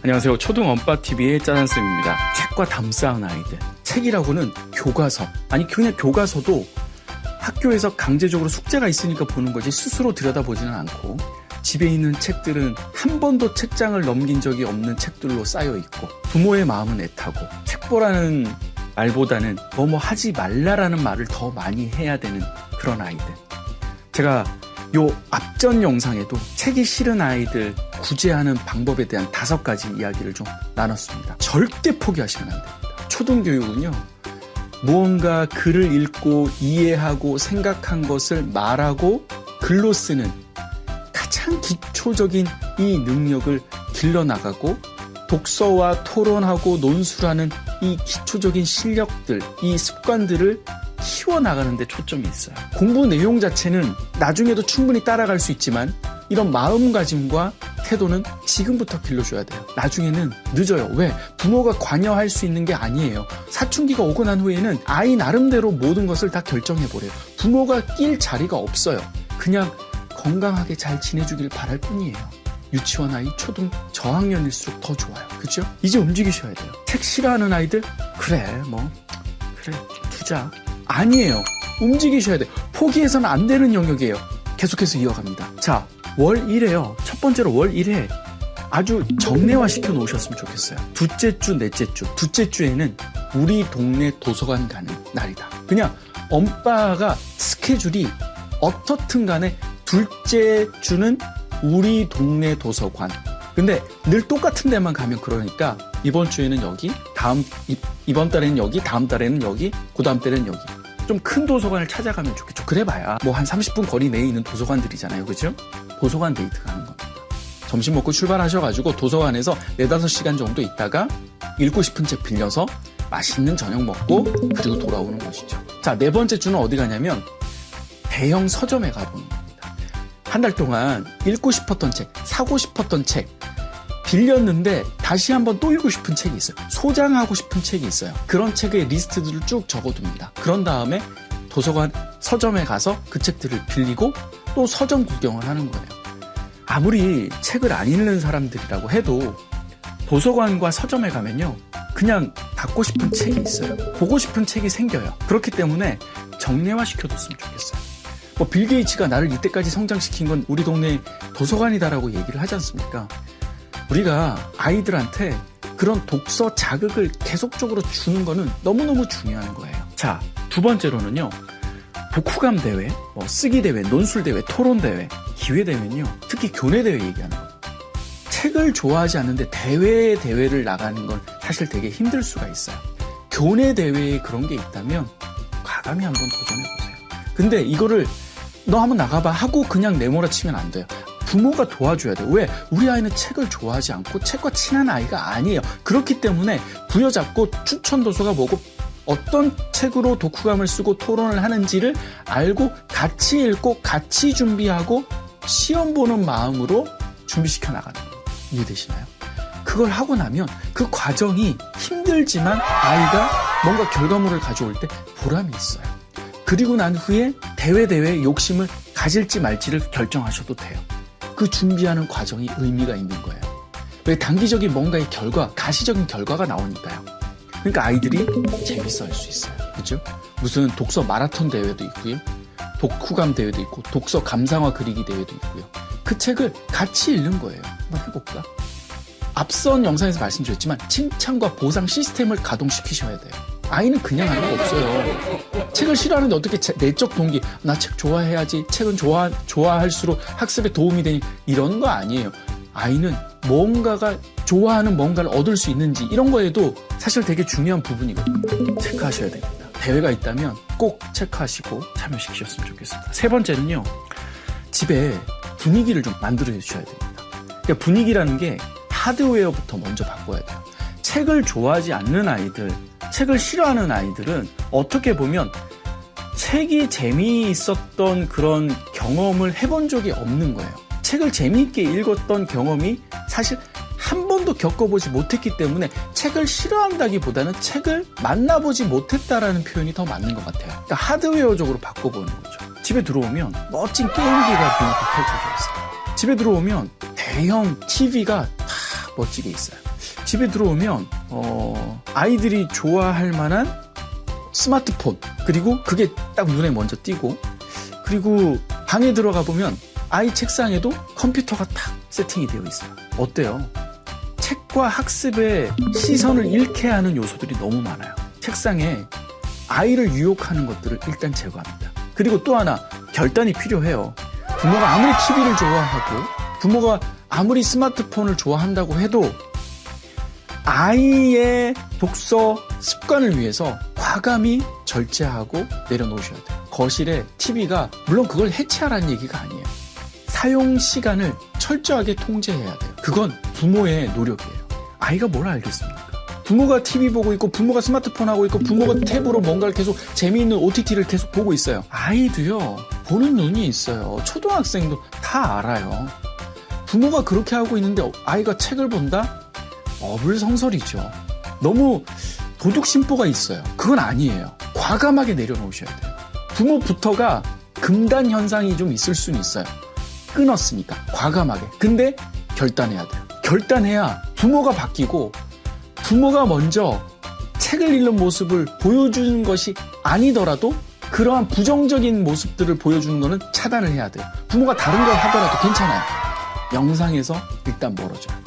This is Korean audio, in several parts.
안녕하세요. 초등 언빠TV의 짜잔쌤입니다. 책과 담쌓은 아이들. 책이라고는 교과서, 아니 그냥 교과서도 학교에서 강제적으로 숙제가 있으니까 보는 거지 스스로 들여다보지는 않고, 집에 있는 책들은 한 번도 책장을 넘긴 적이 없는 책들로 쌓여있고, 부모의 마음은 애타고, 책 보라는 말보다는 뭐뭐 하지 말라라는 말을 더 많이 해야 되는 그런 아이들. 제가 요 앞전 영상에도 책이 싫은 아이들 구제하는 방법에 대한 5가지 이야기를 좀 나눴습니다. 절대 포기하시면 안 됩니다. 초등교육은요, 무언가 글을 읽고 이해하고 생각한 것을 말하고 글로 쓰는 가장 기초적인 이 능력을 길러나가고, 독서와 토론하고 논술하는 이 기초적인 실력들, 이 습관들을 키워나가는 데 초점이 있어요. 공부 내용 자체는 나중에도 충분히 따라갈 수 있지만, 이런 마음가짐과 태도는 지금부터 길러줘야 돼요. 나중에는 늦어요. 왜? 부모가 관여할 수 있는 게 아니에요. 사춘기가 오고 난 후에는 아이 나름대로 모든 것을 다 결정해버려요. 부모가 낄 자리가 없어요. 그냥 건강하게 잘 지내주길 바랄 뿐이에요. 유치원 아이, 초등 저학년일수록 더 좋아요. 그죠? 이제 움직이셔야 돼요. 책 싫어하는 아이들? 그래 두자. 아니에요. 움직이셔야 돼요. 포기해서는 안 되는 영역이에요. 계속해서 이어갑니다. 자, 월 1회요. 첫 번째로 월 1회 아주 정례화 시켜 놓으셨으면 좋겠어요. 둘째 주, 넷째 주. 둘째 주에는 우리 동네 도서관 가는 날이다. 그냥 엄빠가 스케줄이 어떻든 간에 둘째 주는 우리 동네 도서관. 근데 늘 똑같은 데만 가면 그러니까 이번 주에는 여기, 이번 달에는 여기, 다음 달에는 여기, 그 다음 달에는 여기. 좀 큰 도서관을 찾아가면 좋겠죠. 그래봐야 뭐 한 30분 거리 내에 있는 도서관들이잖아요. 그죠? 도서관 데이트 가는 겁니다. 점심 먹고 출발하셔가지고 도서관에서 4-5시간 정도 있다가 읽고 싶은 책 빌려서 맛있는 저녁 먹고 그리고 돌아오는 것이죠. 자, 4번째 주는 어디 가냐면 대형 서점에 가보는 겁니다. 한 달 동안 읽고 싶었던 책, 사고 싶었던 책 빌렸는데 다시 한번 또 읽고 싶은 책이 있어요. 소장하고 싶은 책이 있어요. 그런 책의 리스트들을 쭉 적어둡니다. 그런 다음에 도서관, 서점에 가서 그 책들을 빌리고 또 서점 구경을 하는 거예요. 아무리 책을 안 읽는 사람들이라고 해도 도서관과 서점에 가면요, 그냥 받고 싶은 책이 있어요. 보고 싶은 책이 생겨요. 그렇기 때문에 정례화 시켜뒀으면 좋겠어요. 뭐 빌 게이츠가 나를 이때까지 성장시킨 건 우리 동네 도서관이다라고 얘기를 하지 않습니까? 우리가 아이들한테 그런 독서 자극을 계속적으로 주는 거는 너무너무 중요한 거예요. 자, 2번째로는요, 독후감 대회, 뭐 쓰기 대회, 논술 대회, 토론 대회, 기회 대회는요, 특히 교내 대회 얘기하는 거예요. 책을 좋아하지 않는데 대회를 나가는 건 사실 되게 힘들 수가 있어요. 교내 대회에 그런 게 있다면 과감히 한번 도전해보세요. 근데 이거를 너 한번 나가봐 하고 그냥 내몰아치면 안 돼요. 부모가 도와줘야 돼요. 왜? 우리 아이는 책을 좋아하지 않고 책과 친한 아이가 아니에요. 그렇기 때문에 부여잡고 추천 도서가 뭐고 어떤 책으로 독후감을 쓰고 토론을 하는지를 알고 같이 읽고 같이 준비하고 시험 보는 마음으로 준비시켜 나가는 거예요. 이해되시나요? 그걸 하고 나면 그 과정이 힘들지만 아이가 뭔가 결과물을 가져올 때 보람이 있어요. 그리고 난 후에 대회 욕심을 가질지 말지를 결정하셔도 돼요. 그 준비하는 과정이 의미가 있는 거예요. 왜? 단기적인 뭔가의 결과, 가시적인 결과가 나오니까요. 그러니까 아이들이 재밌어 할 수 있어요. 그죠? 무슨 독서 마라톤 대회도 있고요. 독후감 대회도 있고, 독서 감상화 그리기 대회도 있고요. 그 책을 같이 읽는 거예요. 한번 해볼까? 앞선 영상에서 말씀드렸지만 칭찬과 보상 시스템을 가동시키셔야 돼요. 아이는 그냥 하는 거 없어요. 책을 싫어하는데 어떻게 내적 동기, 나 책 좋아해야지, 책은 좋아할수록 학습에 도움이 되니, 이런 거 아니에요. 아이는 뭔가가 좋아하는 뭔가를 얻을 수 있는지 이런 거에도 사실 되게 중요한 부분이거든요. 체크하셔야 됩니다. 대회가 있다면 꼭 체크하시고 참여시키셨으면 좋겠습니다. 3번째는요, 집에 분위기를 좀 만들어 주셔야 됩니다. 그러니까 분위기라는 게 하드웨어부터 먼저 바꿔야 돼요. 책을 좋아하지 않는 아이들, 책을 싫어하는 아이들은 어떻게 보면 책이 재미있었던 그런 경험을 해본 적이 없는 거예요. 책을 재미있게 읽었던 경험이 사실 한 번도 겪어보지 못했기 때문에 책을 싫어한다기보다는 책을 만나보지 못했다라는 표현이 더 맞는 것 같아요. 그러니까 하드웨어적으로 바꿔보는 거죠. 집에 들어오면 멋진 게임기가 눈앞에 펼쳐져 있어요. 집에 들어오면 대형 TV가 다 멋지게 있어요. 집에 들어오면 아이들이 좋아할 만한 스마트폰, 그리고 그게 딱 눈에 먼저 띄고, 그리고 방에 들어가 보면 아이 책상에도 컴퓨터가 탁 세팅이 되어 있어요. 어때요? 책과 학습의 시선을 잃게 하는 요소들이 너무 많아요. 책상에 아이를 유혹하는 것들을 일단 제거합니다. 그리고 또 하나, 결단이 필요해요. 부모가 아무리 TV를 좋아하고 부모가 아무리 스마트폰을 좋아한다고 해도 아이의 독서 습관을 위해서 과감히 절제하고 내려놓으셔야 돼요. 거실에 TV가, 물론 그걸 해체하라는 얘기가 아니에요. 사용 시간을 철저하게 통제해야 돼요. 그건 부모의 노력이에요. 아이가 뭘 알겠습니까? 부모가 TV 보고 있고 부모가 스마트폰 하고 있고 부모가 탭으로 뭔가를 계속 재미있는 OTT를 계속 보고 있어요. 아이도요, 보는 눈이 있어요. 초등학생도 다 알아요. 부모가 그렇게 하고 있는데 아이가 책을 본다? 어불성설이죠. 너무 도둑심보가 있어요. 그건 아니에요. 과감하게 내려놓으셔야 돼요. 부모부터가 금단 현상이 좀 있을 수는 있어요. 끊었으니까 과감하게. 근데 결단해야 돼요. 결단해야 부모가 바뀌고, 부모가 먼저 책을 읽는 모습을 보여주는 것이 아니더라도 그러한 부정적인 모습들을 보여주는 거는 차단을 해야 돼요. 부모가 다른 걸 하더라도 괜찮아요. 영상에서 일단 멀어져요.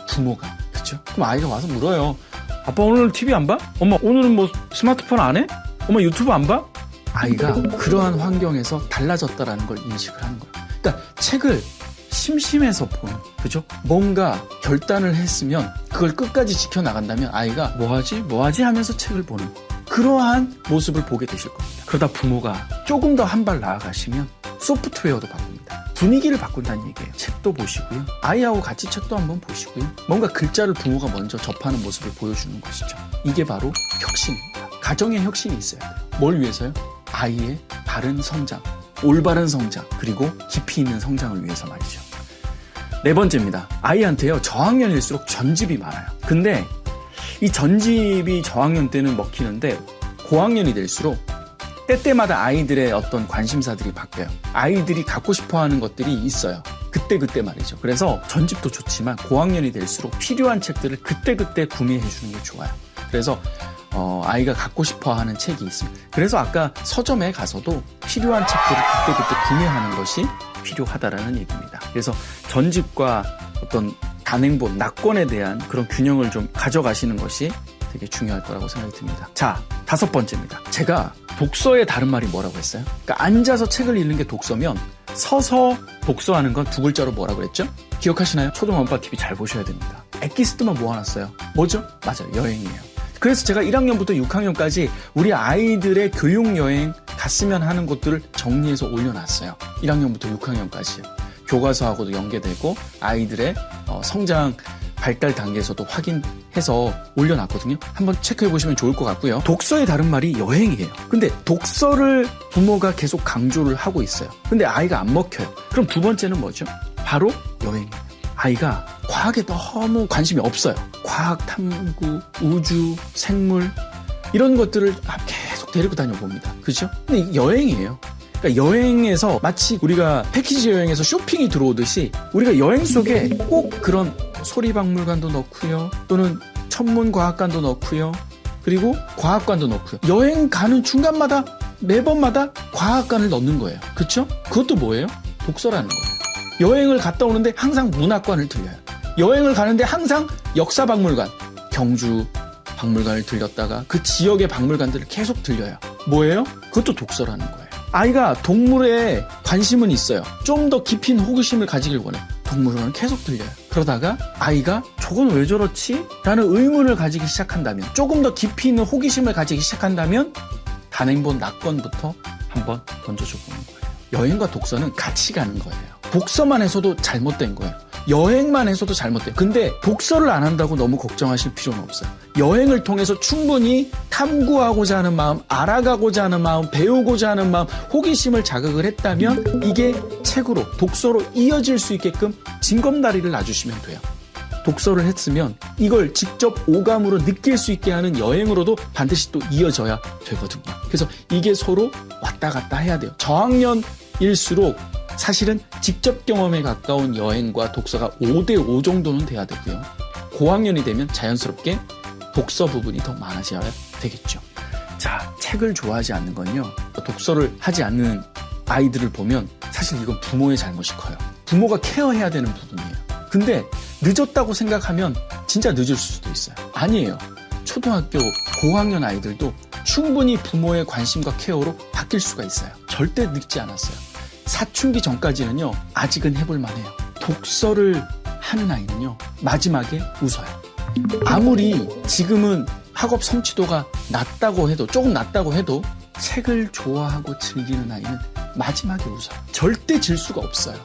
부모가. 그렇죠? 그럼 아이가 와서 물어요. 아빠 오늘 TV 안 봐? 엄마 오늘은 뭐 스마트폰 안 해? 엄마 유튜브 안 봐? 아이가 그러한 환경에서 달라졌다라는 걸 인식을 하는 거예요. 그러니까 책을 심심해서 보는, 그죠? 뭔가 결단을 했으면 그걸 끝까지 지켜나간다면 아이가 뭐하지 하면서 책을 보는 그러한 모습을 보게 되실 겁니다. 그러다 부모가 조금 더 한 발 나아가시면 소프트웨어도 바꿉니다. 분위기를 바꾼다는 얘기예요. 책도 보시고요. 아이하고 같이 책도 한번 보시고요. 뭔가 글자를 부모가 먼저 접하는 모습을 보여주는 것이죠. 이게 바로 혁신입니다. 가정의 혁신이 있어야 돼요. 뭘 위해서요? 아이의 바른 성장, 올바른 성장, 그리고 깊이 있는 성장을 위해서 말이죠. 네 번째입니다. 아이한테요, 저학년일수록 전집이 많아요. 근데 이 전집이 저학년 때는 먹히는데 고학년이 될수록 때때마다 아이들의 어떤 관심사들이 바뀌어요. 아이들이 갖고 싶어하는 것들이 있어요. 그때 말이죠. 그래서 전집도 좋지만 고학년이 될수록 필요한 책들을 그때 구매해 주는 게 좋아요. 그래서 아이가 갖고 싶어하는 책이 있습니다. 그래서 아까 서점에 가서도 필요한 책들을 그때 구매하는 것이 필요하다라는 얘기입니다. 그래서 전집과 어떤 단행본, 낙권에 대한 그런 균형을 좀 가져가시는 것이 되게 중요할 거라고 생각이 듭니다. 자, 5번째입니다. 제가 독서의 다른 말이 뭐라고 했어요? 그러니까 앉아서 책을 읽는 게 독서면 서서 독서하는 건 2글자로 뭐라고 그랬죠? 기억하시나요? 초등원빠 TV 잘 보셔야 됩니다. 엑기스트만 모아놨어요. 뭐죠? 맞아요. 여행이에요. 그래서 제가 1학년부터 6학년까지 우리 아이들의 교육여행 갔으면 하는 곳들을 정리해서 올려놨어요. 1학년부터 6학년까지요. 교과서하고도 연계되고 아이들의 성장 발달 단계에서도 확인해서 올려놨거든요. 한번 체크해보시면 좋을 것 같고요. 독서의 다른 말이 여행이에요. 근데 독서를 부모가 계속 강조를 하고 있어요. 근데 아이가 안 먹혀요. 그럼 2번째는 뭐죠? 바로 여행이에요. 아이가 과학에 너무 관심이 없어요. 과학 탐구, 우주, 생물 이런 것들을 계속 데리고 다녀봅니다. 그죠? 근데 이게 여행이에요. 그러니까 여행에서 마치 우리가 패키지 여행에서 쇼핑이 들어오듯이 우리가 여행 속에 꼭 그런 소리박물관도 넣고요. 또는 천문과학관도 넣고요. 그리고 과학관도 넣고요. 여행 가는 중간마다 매번마다 과학관을 넣는 거예요. 그렇죠? 그것도 뭐예요? 독서라는 거예요. 여행을 갔다 오는데 항상 문학관을 들려요. 여행을 가는데 항상 역사박물관, 경주 박물관을 들렸다가 그 지역의 박물관들을 계속 들려요. 뭐예요? 그것도 독서라는 거예요. 아이가 동물에 관심은 있어요. 좀 더 깊은 호기심을 가지길 원해요. 동물원을 계속 들려요. 그러다가 아이가 저건 왜 저렇지? 라는 의문을 가지기 시작한다면, 조금 더 깊이 있는 호기심을 가지기 시작한다면 단행본 낙권부터 한번 던져줘 보는 거예요. 여행과 독서는 같이 가는 거예요. 독서만 해서도 잘못된 거예요. 여행만 해서도 잘못돼요. 근데 독서를 안 한다고 너무 걱정하실 필요는 없어요. 여행을 통해서 충분히 탐구하고자 하는 마음, 알아가고자 하는 마음, 배우고자 하는 마음, 호기심을 자극을 했다면 이게 책으로, 독서로 이어질 수 있게끔 징검다리를 놔주시면 돼요. 독서를 했으면 이걸 직접 오감으로 느낄 수 있게 하는 여행으로도 반드시 또 이어져야 되거든요. 그래서 이게 서로 왔다 갔다 해야 돼요. 저학년일수록 사실은 직접 경험에 가까운 여행과 독서가 5대5 정도는 돼야 되고요. 고학년이 되면 자연스럽게 독서 부분이 더 많아져야 되겠죠. 자, 책을 좋아하지 않는 건요. 독서를 하지 않는 아이들을 보면 사실 이건 부모의 잘못이 커요. 부모가 케어해야 되는 부분이에요. 근데 늦었다고 생각하면 진짜 늦을 수도 있어요. 아니에요. 초등학교 고학년 아이들도 충분히 부모의 관심과 케어로 바뀔 수가 있어요. 절대 늦지 않았어요. 사춘기 전까지는요, 아직은 해볼 만해요. 독서를 하는 아이는요, 마지막에 웃어요. 아무리 지금은 학업 성취도가 낮다고 해도, 조금 낮다고 해도 책을 좋아하고 즐기는 아이는 마지막에 웃어요. 절대 질 수가 없어요.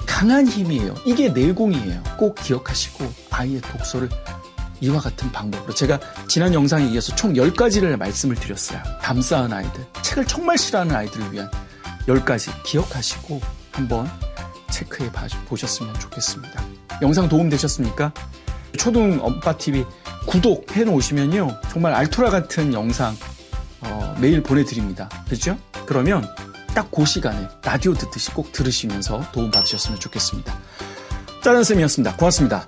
강한 힘이에요. 이게 내공이에요. 꼭 기억하시고 아이의 독서를 이와 같은 방법으로, 제가 지난 영상에 이어서 총 10가지를 말씀을 드렸어요. 담쌓은 아이들, 책을 정말 싫어하는 아이들을 위한 10가지 기억하시고 한번 체크해 보셨으면 좋겠습니다. 영상 도움 되셨습니까? 초등 엄빠TV 구독해 놓으시면요, 정말 알토라 같은 영상 매일 보내드립니다. 그렇죠? 그러면 딱 그 시간에 라디오 듣듯이 꼭 들으시면서 도움 받으셨으면 좋겠습니다. 짜란쌤이었습니다. 고맙습니다.